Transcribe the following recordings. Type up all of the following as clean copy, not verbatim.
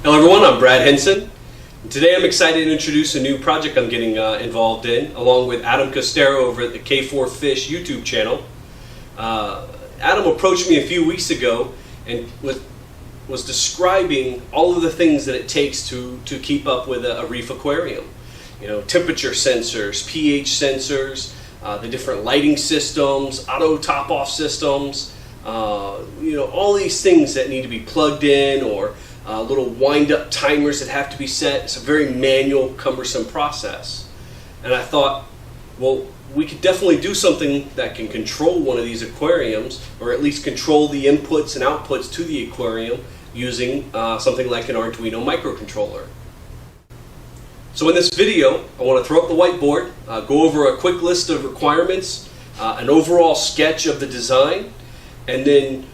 Hello everyone, I'm Brad Henson. Today I'm excited to introduce a new project I'm getting involved in, along with Adam Costero over at the K4 Fish YouTube channel. Adam approached me a few weeks ago and was describing all of the things that it takes to keep up with a reef aquarium. You know, temperature sensors, pH sensors, the different lighting systems, auto top-off systems, you know, all these things that need to be plugged in, or little wind-up timers that have to be set. It's a very manual, cumbersome process. And I thought, well, we could definitely do something that can control one of these aquariums, or at least control the inputs and outputs to the aquarium using something like an Arduino microcontroller. So in this video, I want to throw up the whiteboard, go over a quick list of requirements, an overall sketch of the design, and then,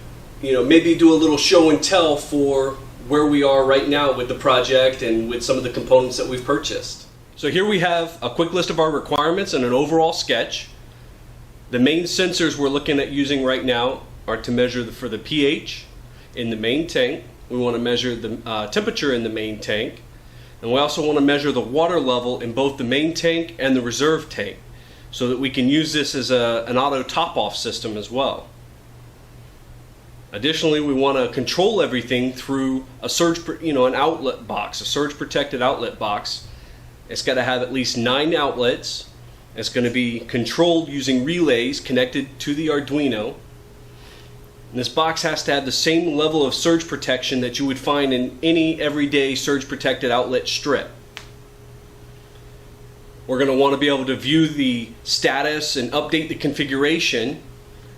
you know, maybe do a little show and tell for where we are right now with the project and with some of the components that we've purchased. So here we have a quick list of our requirements and an overall sketch. The main sensors we're looking at using right now are to measure for the pH in the main tank. We want to measure the temperature in the main tank, and we also want to measure the water level in both the main tank and the reserve tank, so that we can use this as an auto top-off system as well. Additionally, we want to control everything through a an outlet box, a surge-protected outlet box. It's got to have at least 9 outlets. It's going to be controlled using relays connected to the Arduino. And this box has to have the same level of surge protection that you would find in any everyday surge-protected outlet strip. We're going to want to be able to view the status and update the configuration,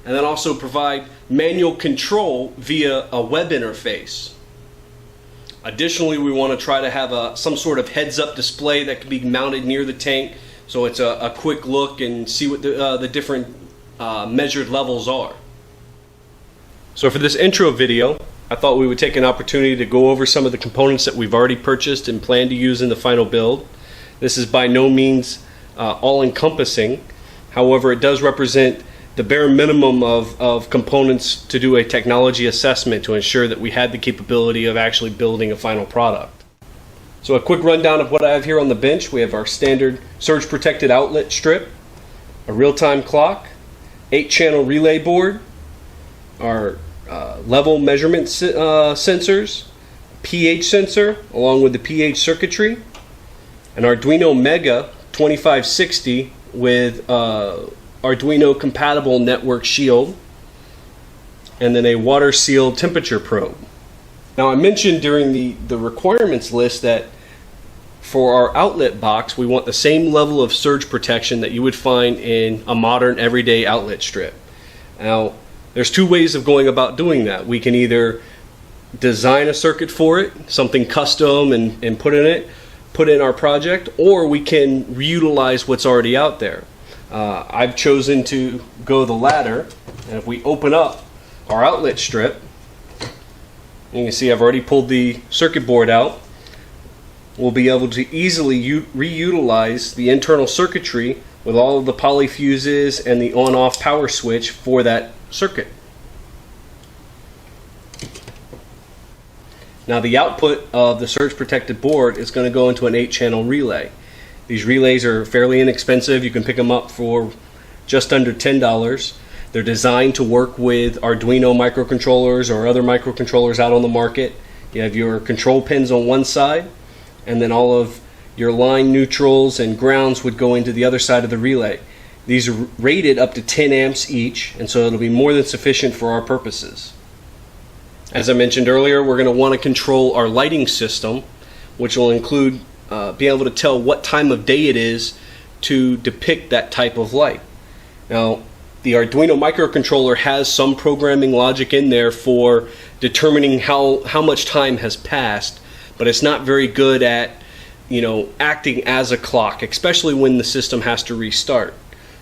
and then also provide manual control via a web interface. Additionally, we want to try to have some sort of heads-up display that can be mounted near the tank, so it's a quick look and see what the different measured levels are. So for this intro video, I thought we would take an opportunity to go over some of the components that we've already purchased and plan to use in the final build. This is by no means all-encompassing. However, it does represent the bare minimum of components to do a technology assessment to ensure that we had the capability of actually building a final product. So a quick rundown of what I have here on the bench. We have our standard surge protected outlet strip, a real-time clock, 8-channel relay board, our level measurement sensors, pH sensor along with the pH circuitry, an Arduino Mega 2560 with Arduino compatible network shield, and then a water sealed temperature probe. Now, I mentioned during the requirements list that for our outlet box we want the same level of surge protection that you would find in a modern everyday outlet strip. Now, there's 2 ways of going about doing that. We can either design a circuit for it, something custom and put in our project, or we can reutilize what's already out there. I've chosen to go the latter, and if we open up our outlet strip, you can see I've already pulled the circuit board out. We'll be able to easily reutilize the internal circuitry with all of the poly fuses and the on-off power switch for that circuit. Now, the output of the surge protected board is going to go into an 8-channel relay. These relays are fairly inexpensive. You can pick them up for just under $10. They're designed to work with Arduino microcontrollers or other microcontrollers out on the market. You have your control pins on one side, and then all of your line neutrals and grounds would go into the other side of the relay. These are rated up to 10 amps each, and so it'll be more than sufficient for our purposes. As I mentioned earlier, we're going to want to control our lighting system, which will include being able to tell what time of day it is to depict that type of light. Now, the Arduino microcontroller has some programming logic in there for determining how much time has passed, but it's not very good at, you know, acting as a clock, especially when the system has to restart.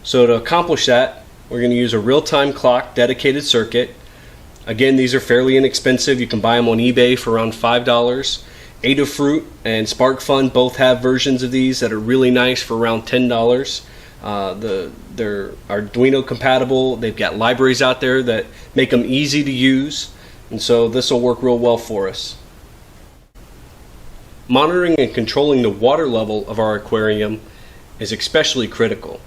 So to accomplish that, we're going to use a real-time clock dedicated circuit. Again, these are fairly inexpensive. You can buy them on eBay for around $5. Adafruit and SparkFun both have versions of these that are really nice for around $10. They're Arduino compatible. They've got libraries out there that make them easy to use, and so this will work real well for us. monitoring and controlling the water level of our aquarium is especially critical.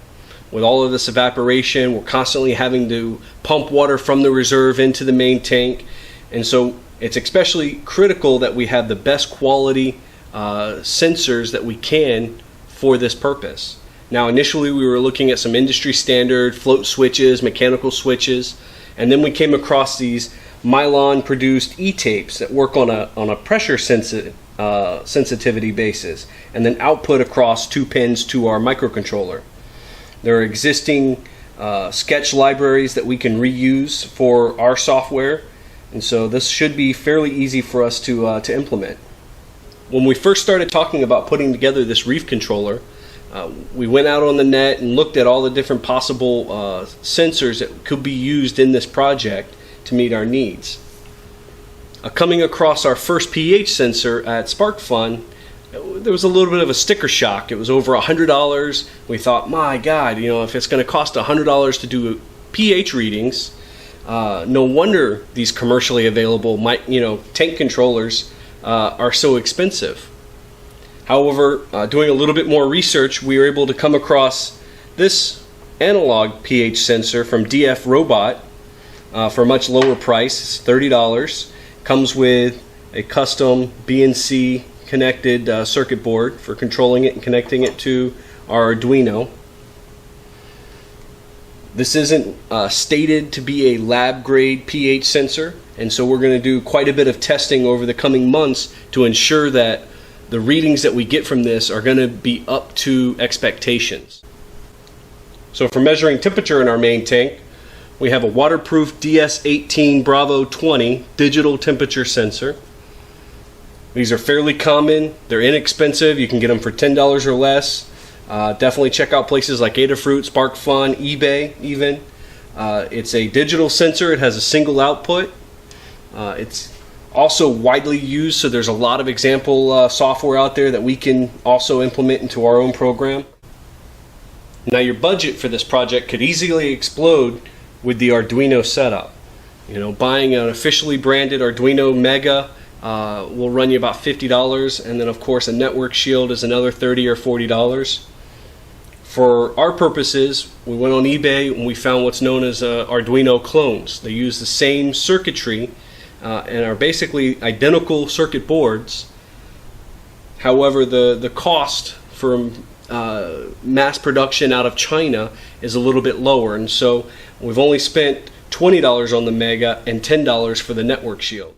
With all of this evaporation, we're constantly having to pump water from the reserve into the main tank, and so it's especially critical that we have the best quality sensors that we can for this purpose. Now, initially we were looking at some industry standard float switches, mechanical switches, and then we came across these Mylon produced E-tapes that work on a pressure sensitivity basis and then output across 2 pins to our microcontroller. There are existing sketch libraries that we can reuse for our software, and so this should be fairly easy for us to implement. When we first started talking about putting together this reef controller, we went out on the net and looked at all the different possible sensors that could be used in this project to meet our needs. Coming across our first pH sensor at SparkFun, there was a little bit of a sticker shock. It was over $100. We thought, my God, if it's going to cost $100 to do pH readings, no wonder these commercially available tank controllers are so expensive. However, doing a little bit more research, we were able to come across this analog pH sensor from DF Robot for a much lower price. It's $30. Comes with a custom BNC connected circuit board for controlling it and connecting it to our Arduino. This isn't stated to be a lab grade pH sensor, and so we're going to do quite a bit of testing over the coming months to ensure that the readings that we get from this are going to be up to expectations. So for measuring temperature in our main tank, we have a waterproof DS18 Bravo 20 digital temperature sensor. These are fairly common, they're inexpensive, you can get them for $10 or less. Definitely check out places like Adafruit, SparkFun, eBay even. It's a digital sensor, it has a single output. It's also widely used, so there's a lot of example software out there that we can also implement into our own program. Now your budget for this project could easily explode with the Arduino setup. Buying an officially branded Arduino Mega will run you about $50, and then of course a network shield is another $30 or $40. For our purposes, we went on eBay and we found what's known as Arduino clones. They use the same circuitry and are basically identical circuit boards. However, the cost for mass production out of China is a little bit lower, and so we've only spent $20 on the Mega and $10 for the network shield.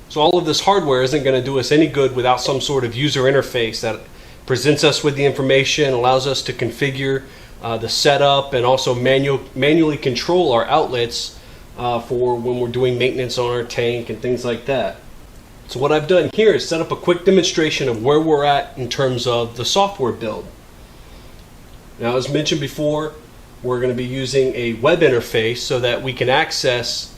So all of this hardware isn't going to do us any good without some sort of user interface that presents us with the information, allows us to configure the setup, and also manually control our outlets for when we're doing maintenance on our tank and things like that. So what I've done here is set up a quick demonstration of where we're at in terms of the software build. Now, as mentioned before, we're going to be using a web interface so that we can access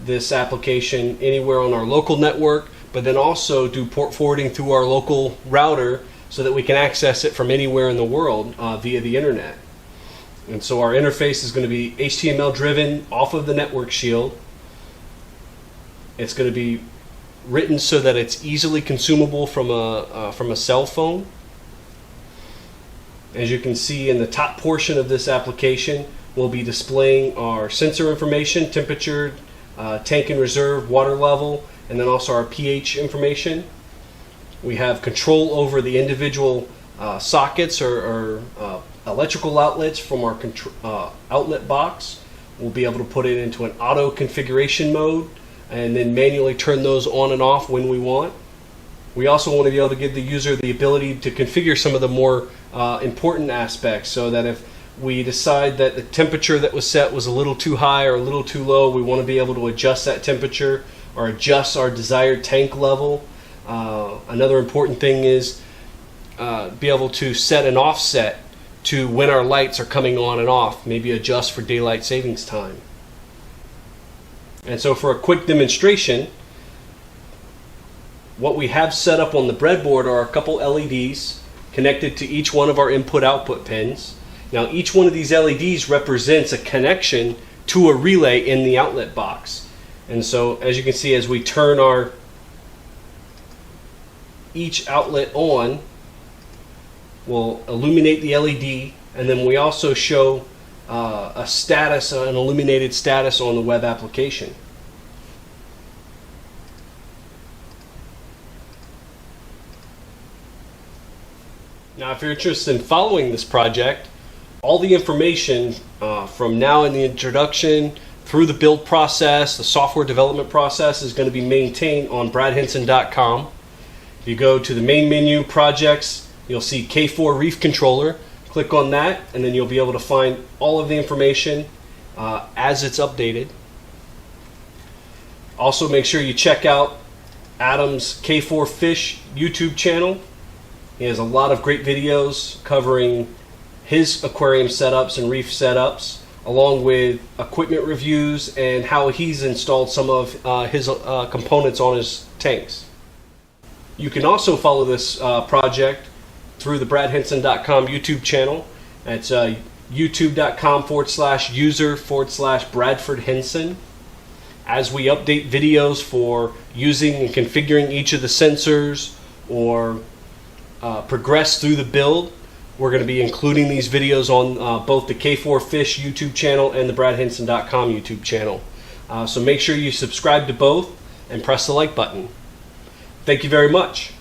this application anywhere on our local network, but then also do port forwarding through our local router so that we can access it from anywhere in the world via the internet. And so our interface is going to be HTML driven off of the network shield. It's going to be written so that it's easily consumable from a cell phone. As you can see, in the top portion of this application, we'll be displaying our sensor information, temperature, tank and reserve, water level, and then also our pH information. We have control over the individual sockets or electrical outlets from our outlet box. We'll be able to put it into an auto configuration mode and then manually turn those on and off when we want. We also want to be able to give the user the ability to configure some of the more important aspects, so that if we decide that the temperature that was set was a little too high or a little too low, we want to be able to adjust that temperature or adjust our desired tank level. Another important thing is be able to set an offset to when our lights are coming on and off, maybe adjust for daylight savings time. And so for a quick demonstration, what we have set up on the breadboard are a couple LEDs connected to each one of our input-output pins. Now each one of these LEDs represents a connection to a relay in the outlet box. And so as you can see, as we turn our each outlet on will illuminate the LED, and then we also show a status, an illuminated status on the web application. Now, if you're interested in following this project, all the information from now in the introduction through the build process, the software development process, is going to be maintained on bradhenson.com. If you go to the main menu, projects, you'll see K4 Reef Controller. Click on that, and then you'll be able to find all of the information as it's updated. Also, make sure you check out Adam's K4 Fish YouTube channel. He has a lot of great videos covering his aquarium setups and reef setups, along with equipment reviews and how he's installed some of his components on his tanks. You can also follow this project through the bradhenson.com YouTube channel. That's youtube.com/user/Bradford Henson. As we update videos for using and configuring each of the sensors or progress through the build, we're going to be including these videos on both the K4 Fish YouTube channel and the bradhenson.com YouTube channel. So make sure you subscribe to both and press the like button. Thank you very much.